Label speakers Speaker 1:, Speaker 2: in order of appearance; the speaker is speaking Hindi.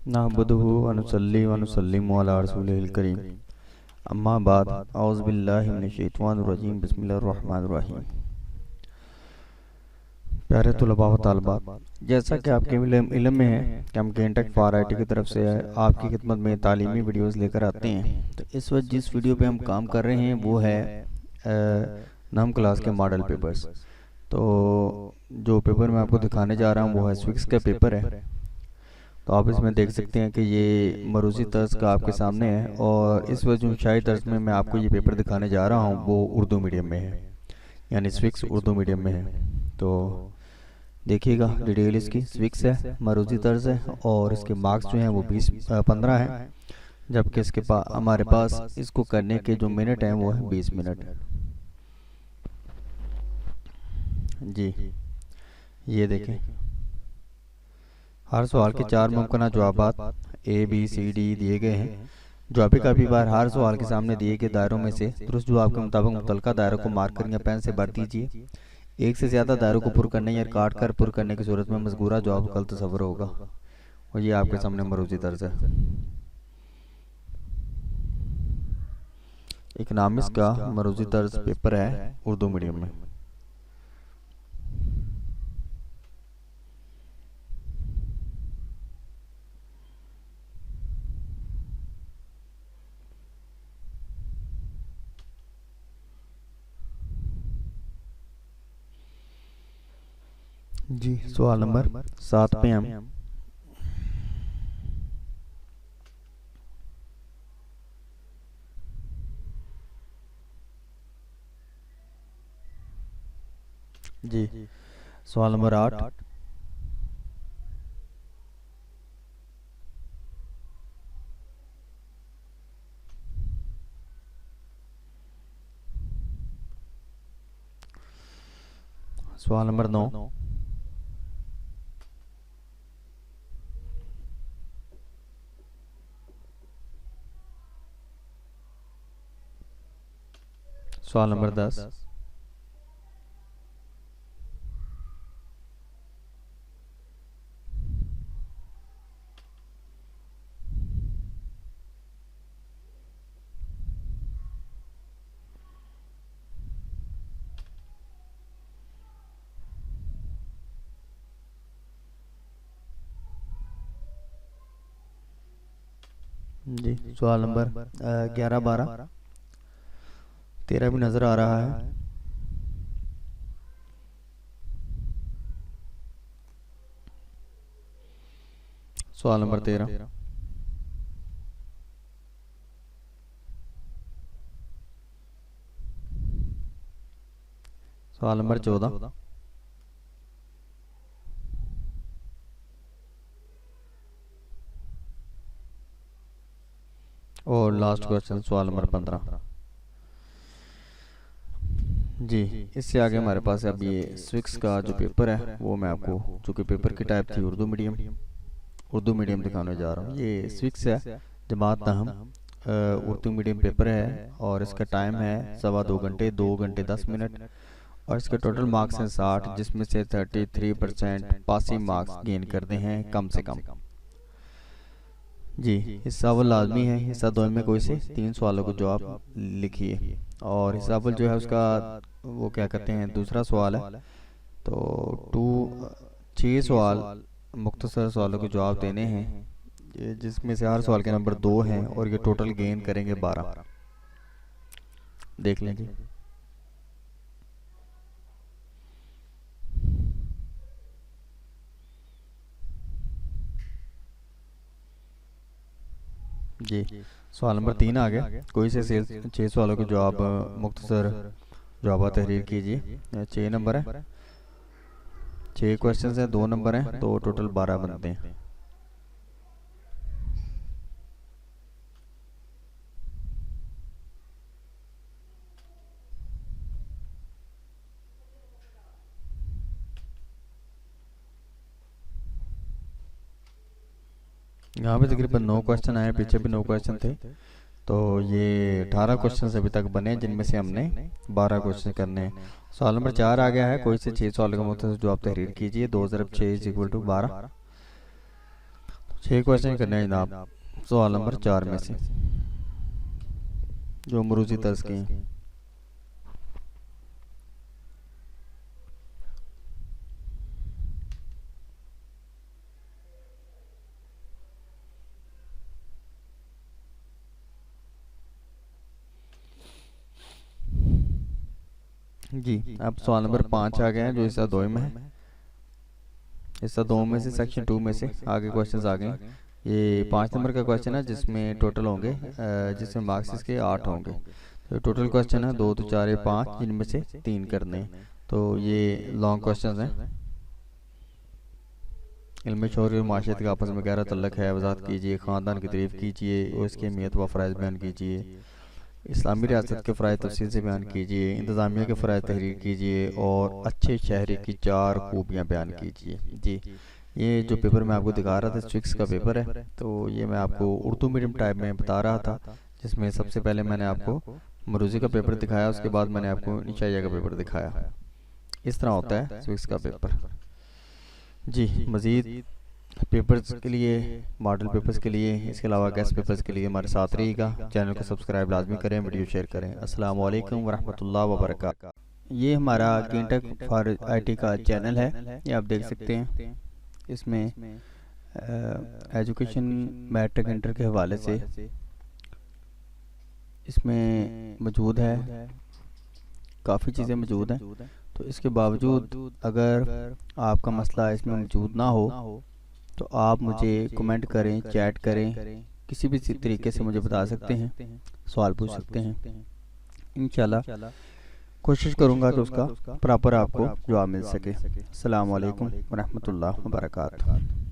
Speaker 1: नहमदुहु व नुसल्ली व नुसल्लिमु अला रसूलिल करीम। अम्मा बाद औज़ु बिल्लाहि मिनश शैतानिर रजीम बिस्मिल्लाहिर रहमानिर रहीम। प्यारे तुलबा व तालिबात, जैसा कि आपके इल्म में है कि हम गेंटेक फॉर आईटी की तरफ से आपकी खिदमत में तालीमी वीडियोस लेकर आते हैं। तो इस वक्त जिस वीडियो पे हम काम कर रहे हैं वो है नम क्लास के मॉडल पेपर्स। तो जो पेपर मैं आपको दिखाने जा रहा हूँ वो है स्विक्स का पेपर है। तो आप इसमें देख सकते हैं कि ये मरूजी तर्ज का आपके सामने है, और इस वजह जो शाही तर्ज में मैं आपको ये पेपर दिखाने जा रहा हूँ वो उर्दू मीडियम में है, यानी स्विक्स उर्दू मीडियम में है। तो देखिएगा डिटेल इसकी। स्विक्स है, मरूजी तर्ज है, और इसके मार्क्स जो हैं वो 15 हैं, जबकि इसके हमारे पास इसको करने के जो मिनट हैं वो है 20 मिनट। जी ये देखें, हर सवाल के 4 मुमकिन जवाबात ए बी सी डी दिए गए हैं। जवाबी काफ़ी बार हर सवाल के सामने दिए गए दायरों में से दुरुस्त जवाब के मुताबिक मुतलका दायरों को मार्कर या पेन से भर दीजिए। एक से ज़्यादा दायरों को पुर करने या काट कर पुर करने की सूरत में मज़कूरा जवाब गलत तस्वर होगा। और ये आपके सामने मरूजी तर्ज है। इकनॉमिक्स का मरूजी तर्ज पेपर है उर्दू मीडियम में। जी सवाल नंबर 7 पे हम जी सवाल नंबर 8। सवाल नंबर 9। सवाल नंबर 10। जी सवाल नंबर 11, 12, 13 भी नज़र आ रहा है। सवाल नंबर 13। सवाल नंबर 14। और लास्ट क्वेश्चन सवाल नंबर 15। जी इससे आगे हमारे पास अब ये स्विक्स का जो पेपर है वो मैं आपको, चूँकि पेपर की टाइप थी उर्दू मीडियम दिखाने जा रहा हूँ। ये स्विक्स है जमात ताहम उर्दू मीडियम पेपर है, और इसका टाइम है 2.25 घंटे, 2 घंटे 10 मिनट, और इसके टोटल मार्क्स हैं 60, जिसमें से 33% पासिंग मार्क्स गेन करते हैं कम से कम। जी हिस्सा अव्वल लाजमी है, हिस्सा दो में कोई से 3 सवालों को जवाब लिखिए। और हिस्सा अव्वल जो है उसका वो क्या कहते हैं दूसरा सवाल है। तो 6 सवाल मुख्तसर सवालों के जवाब देने हैं, जिसमें से हर सवाल के नंबर 2 हैं, और ये टोटल गेन करेंगे 12। देख लें जी सवाल नंबर 3 आ गया। कोई से 6 सवालों के जवाब मुख्तसर जवाब तहरीर कीजिए। 6 नंबर है, 6 क्वेश्चन हैं, 2 नंबर हैं, तो टोटल 12 बनते हैं। यहाँ पे तकरीबन 9 क्वेश्चन आए, पीछे भी 9 क्वेश्चन थे। तो ये 18 क्वेश्चन अभी तक बने, जिनमें से हमने 12 क्वेश्चन करने हैं। सवाल नंबर 4 आ गया है। कोई से 6 सवाल का मुख्तसर जवाब तहरीर कीजिए। 2 × 6 = 12। 6 क्वेश्चन करने हैं जनाब, सवाल नंबर 4 में से जो मरूजी तर्ज के हैं। जी, अब सवाल नंबर 5 आ गए हैं जो हिस्सा 2 में है। हिस्सा 2 में से सेक्शन 2 में से आगे क्वेश्चंस आ गए हैं। ये 5 नंबर का क्वेश्चन है जिसमें टोटल होंगे जिसमें मार्क्स इसके 8 होंगे। तो टोटल क्वेश्चन है 2 तो 4 ये 5, जिनमें से 3 करने हैं। तो ये लॉन्ग क्वेश्चंस हैं। इल्म शौहर और माशरत का आपस में गहरा तल्लक है, वजाहत कीजिए। ख़ानदान की तारीफ़ कीजिए और इसकी अहमियत व फ़राइज़ बयान कीजिए। इस्लामी रियासत के फ़राइज़ तफसील से बयान कीजिए। इंतज़ामिया के फ़राइज़ तहरीर कीजिए और अच्छे शहरी की 4 खूबियाँ बयान कीजिए। जी, ये जो पेपर मैं आपको दिखा रहा था स्विक्स का पेपर है। तो ये मैं आपको उर्दू मीडियम टाइप में बता रहा था, जिसमें सबसे पहले मैंने आपको मरूज़ी का पेपर दिखाया, उसके बाद मैंने आपको निशाइया का पेपर दिखाया। इस तरह होता है स्विक्स का पेपर। जी, मज़ीद पेपर्स के लिए, मॉडल पेपर्स के लिए, इसके अलावा गेस्ट पेपर्स के लिए हमारे साथ रहिएगा। चैनल को सब्सक्राइब लाजमी करें, वीडियो शेयर करें। अस्सलाम वालेकुम वरहमतुल्लाहि वबरकातुहू। ये हमारा गेंटेक फॉर आईटी का चैनल है, ये आप देख सकते हैं। इसमें एजुकेशन मैट्रिक इंटर के हवाले से इसमें मौजूद है, काफ़ी चीज़ें मौजूद हैं। तो इसके बावजूद अगर आपका मसला इसमें मौजूद ना हो तो आप मुझे कमेंट करें, चैट करें, किसी भी तरीके से मुझे बता सकते हैं, सवाल पूछ सकते हैं। इंशाल्लाह कोशिश करूँगा कि उसका प्रॉपर आपको जवाब मिल सके। अस्सलाम वालेकुम वरहमतुल्लाहि वबरकातुहू।